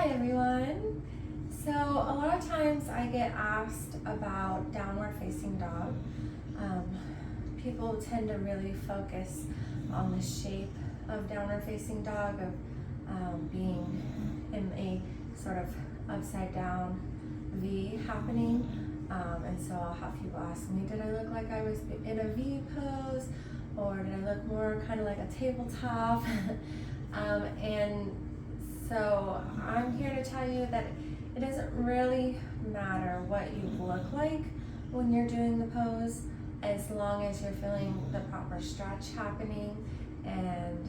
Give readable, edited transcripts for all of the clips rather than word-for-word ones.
Hi everyone. So a lot of times I get asked about downward facing dog. People tend to really focus on the shape of downward facing dog, of being in a sort of upside down V happening. And so I'll have people ask me, did I look like I was in a V pose, or did I look more kind of like a tabletop? And so I'm here to tell you that it doesn't really matter what you look like when you're doing the pose, as long as you're feeling the proper stretch happening and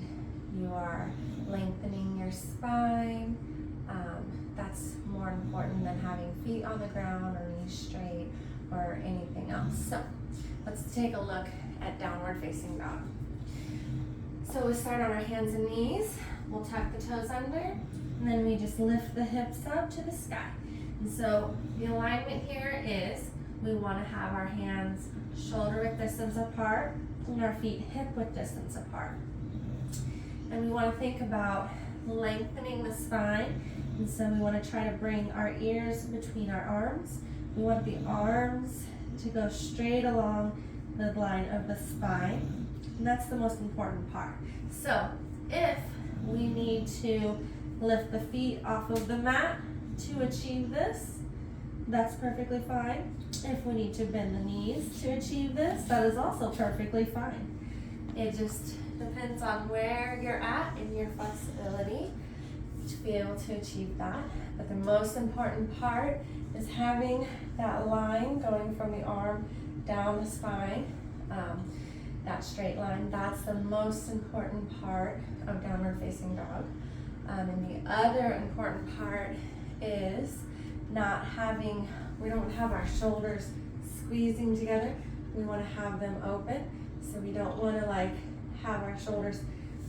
you are lengthening your spine. That's more important than having feet on the ground or knees straight or anything else. So let's take a look at downward facing dog. So we'll start on our hands and knees. We'll tuck the toes under, and then we just lift the hips up to the sky. And so the alignment here is we want to have our hands shoulder width distance apart and our feet hip width distance apart. And we want to think about lengthening the spine. And so we want to try to bring our ears between our arms. We want the arms to go straight along the line of the spine. And that's the most important part. So if we need to lift the feet off of the mat to achieve this, that's perfectly fine. If we need to bend the knees to achieve this, that is also perfectly fine. It just depends on where you're at in your flexibility to be able to achieve that. But the most important part is having that line going from the arm down the spine, that straight line. That's the most important part of downward facing dog. And the other important part is we don't have our shoulders squeezing together. We want to have them open. So we don't want to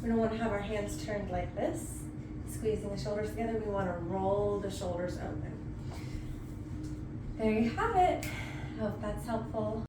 we don't want to have our hands turned like this, squeezing the shoulders together. We want to roll the shoulders open. There you have it. Hope that's helpful.